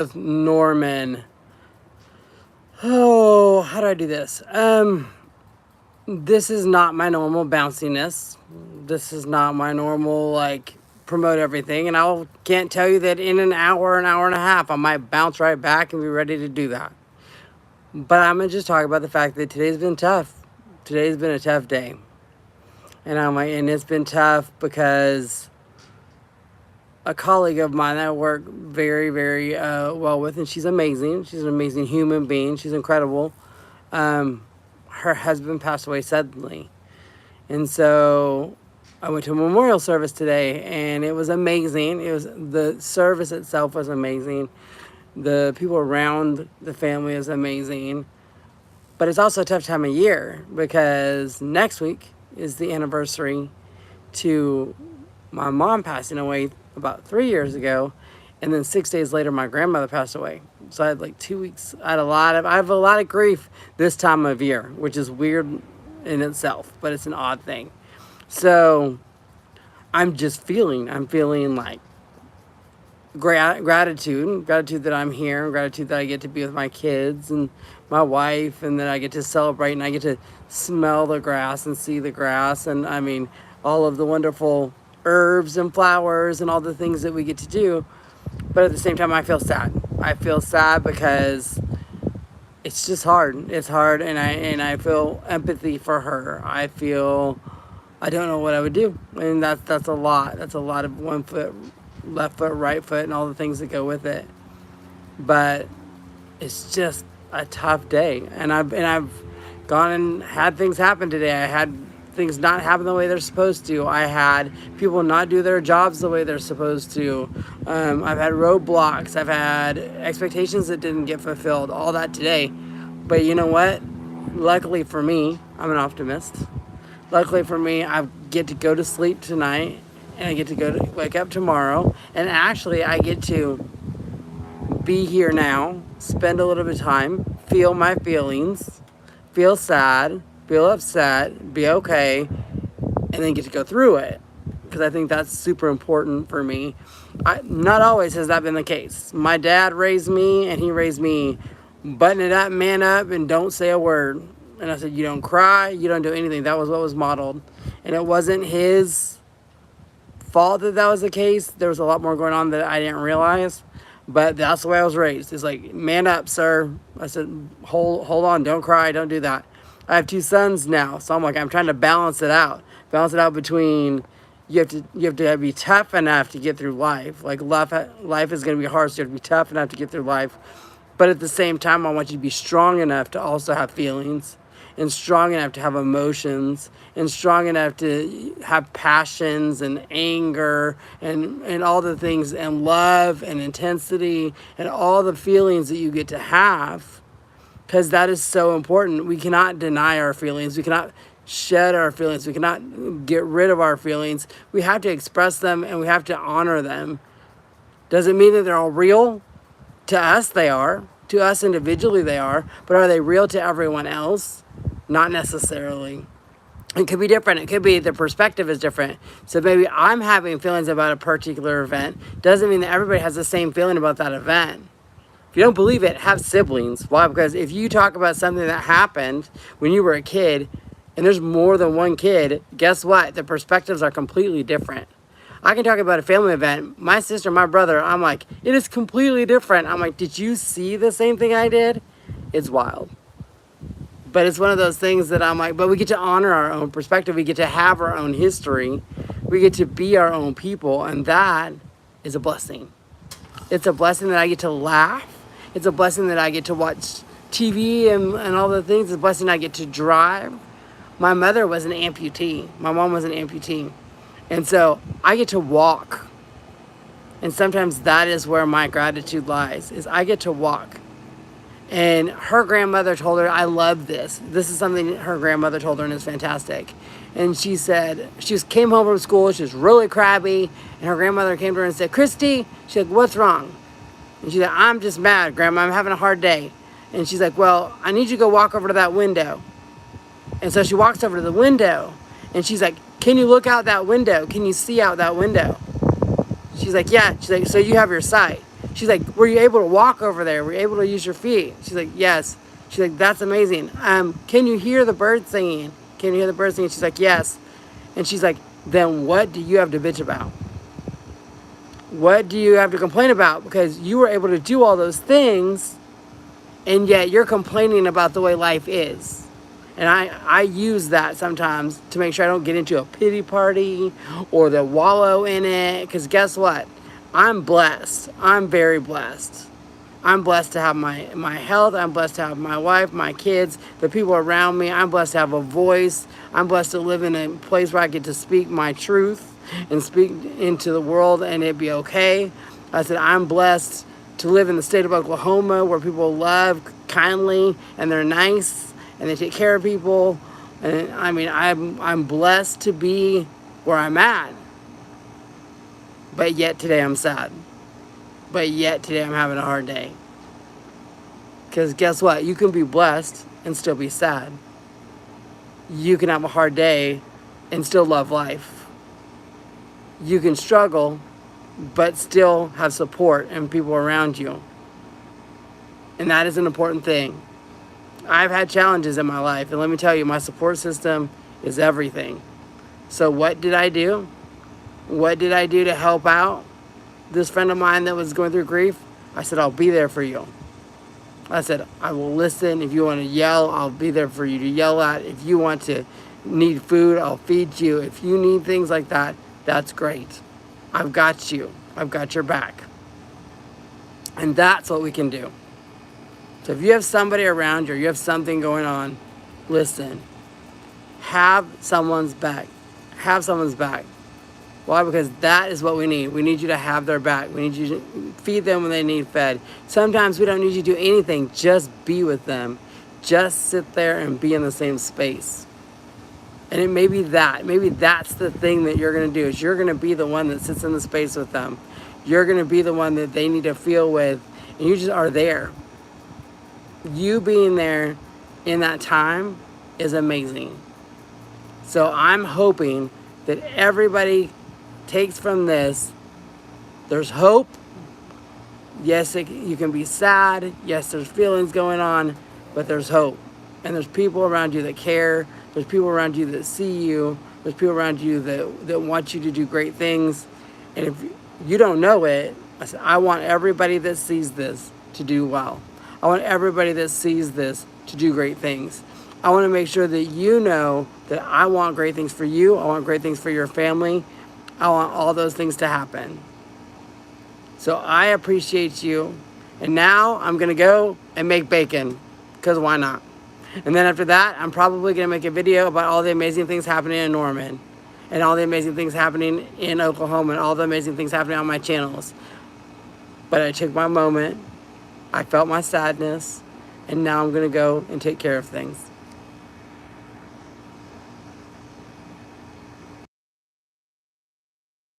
with Norman. Oh, how do I do this? This is not my normal bounciness. This is not my normal, like, promote everything. And I can't tell you that in an hour and a half, I might bounce right back and be ready to do that. But I'm going to just talk about the fact that today's been tough. Today's been a tough day. And it's been tough because a colleague of mine that I work very, very well with, and she's amazing. She's an amazing human being. She's incredible. Her husband passed away suddenly. And so I went to a memorial service today, and it was amazing. The service itself was amazing. The people around the family is amazing. But it's also a tough time of year because next week is the anniversary to my mom passing away about 3 years ago, and then 6 days later my grandmother passed away. So I had like 2 weeks. I have a lot of grief this time of year, which is weird in itself, but it's an odd thing. So I'm feeling like gratitude that I'm here, gratitude that I get to be with my kids and my wife, and that I get to celebrate, and I get to smell the grass and see the grass, and I mean all of the wonderful herbs and flowers and all the things that we get to do. But at the same time, I feel sad. I feel sad because it's just hard. It's hard, and I feel empathy for her. I don't know what I would do, and that's a lot. That's a lot of one foot, left foot, right foot, and all the things that go with it. But it's just a tough day, and I've gone and had things happen today. I had things not happen the way they're supposed to. I had people not do their jobs the way they're supposed to. I've had roadblocks. I've had expectations that didn't get fulfilled. All that today. But you know what? Luckily for me, I'm an optimist. Luckily for me, I get to go to sleep tonight, and I get to wake up tomorrow, and actually I get to be here now, spend a little bit of time, feel my feelings, feel sad, feel upset, be okay, and then get to go through it. Because I think that's super important for me. Not always has that been the case. My dad raised me, and he raised me button it up, man up, and don't say a word. And I said, you don't cry, you don't do anything. That was what was modeled. And it wasn't his fault that was the case. There was a lot more going on that I didn't realize. But that's the way I was raised. It's like, man up, sir. I said, hold on, don't cry, don't do that. I have 2 sons now, so I'm trying to balance it out. Balance it out between you have to be tough enough to get through life. Like life is going to be hard, so you have to be tough enough to get through life. But at the same time, I want you to be strong enough to also have feelings, and strong enough to have emotions, and strong enough to have passions and anger and all the things, and love and intensity and all the feelings that you get to have. Because that is so important. We cannot deny our feelings. We cannot shed our feelings. We cannot get rid of our feelings. We have to express them, and we have to honor them. Doesn't mean that they're all real. To us, they are. To us individually, they are. But are they real to everyone else? Not necessarily. It could be different. It could be the perspective is different. So maybe I'm having feelings about a particular event. Doesn't mean that everybody has the same feeling about that event. If you don't believe it, have siblings. Why? Because if you talk about something that happened when you were a kid, and there's more than one kid, guess what? The perspectives are completely different. I can talk about a family event. My sister, my brother, I'm like, it is completely different. I'm like, did you see the same thing I did? It's wild. But it's one of those things that I'm like, but we get to honor our own perspective. We get to have our own history. We get to be our own people. And that is a blessing. It's a blessing that I get to laugh. It's a blessing that I get to watch TV and all the things. It's a blessing I get to drive. My mother was an amputee. My mom was an amputee. And so I get to walk. And sometimes that is where my gratitude lies, is I get to walk. And her grandmother told her, I love this. This is something her grandmother told her, and it's fantastic. And she said, came home from school, she was really crabby, and her grandmother came to her and said, Christy, she's like, what's wrong? And she's like, I'm just mad, Grandma, I'm having a hard day. And she's like, well, I need you to go walk over to that window. And so she walks over to the window, and she's like, can you look out that window? Can you see out that window? She's like, yeah. She's like, so you have your sight. She's like, were you able to walk over there? Were you able to use your feet? She's like, yes. She's like, that's amazing. Can you hear the birds singing? Can you hear the birds singing? She's like, yes. And she's like, then what do you have to bitch about? What do you have to complain about? Because you were able to do all those things, and yet you're complaining about the way life is. And I use that sometimes to make sure I don't get into a pity party or the wallow in it. Because guess what? I'm blessed. I'm very blessed. I'm blessed to have my health. I'm blessed to have my wife, my kids, the people around me. I'm blessed to have a voice. I'm blessed to live in a place where I get to speak my truth and speak into the world and it be okay. I said, I'm blessed to live in the state of Oklahoma where people love kindly and they're nice and they take care of people. And I mean, I'm blessed to be where I'm at. But yet today I'm sad. But yet today I'm having a hard day. Because guess what? You can be blessed and still be sad. You can have a hard day and still love life. You can struggle but still have support and people around you. And that is an important thing. I've had challenges in my life, and let me tell you, my support system is everything. So what did I do? What did I do to help out this friend of mine that was going through grief? I said, I'll be there for you. I said, I will listen. If you want to yell, I'll be there for you to yell at. If you want to need food, I'll feed you. If you need things like that, that's great. I've got you. I've got your back. And that's what we can do. So if you have somebody around you or you have something going on, listen. Have someone's back. Have someone's back. Why? Because that is what we need. We need you to have their back. We need you to feed them when they need fed. Sometimes we don't need you to do anything. Just be with them. Just sit there and be in the same space. And it may be that. Maybe that's the thing that you're going to do, is you're going to be the one that sits in the space with them. You're going to be the one that they need to feel with. And you just are there. You being there in that time is amazing. So I'm hoping that everybody takes from this, there's hope. Yes, you can be sad. Yes, there's feelings going on, but there's hope. And there's people around you that care. There's people around you that see you. There's people around you that want you to do great things. And if you don't know it, I want everybody that sees this to do well. I want everybody that sees this to do great things. I want to make sure that you know that I want great things for you. I want great things for your family. I want all those things to happen. So I appreciate you. And now I'm going to go and make bacon, because why not? And then after that, I'm probably going to make a video about all the amazing things happening in Norman and all the amazing things happening in Oklahoma and all the amazing things happening on my channels. But I took my moment. I felt my sadness. And now I'm going to go and take care of things.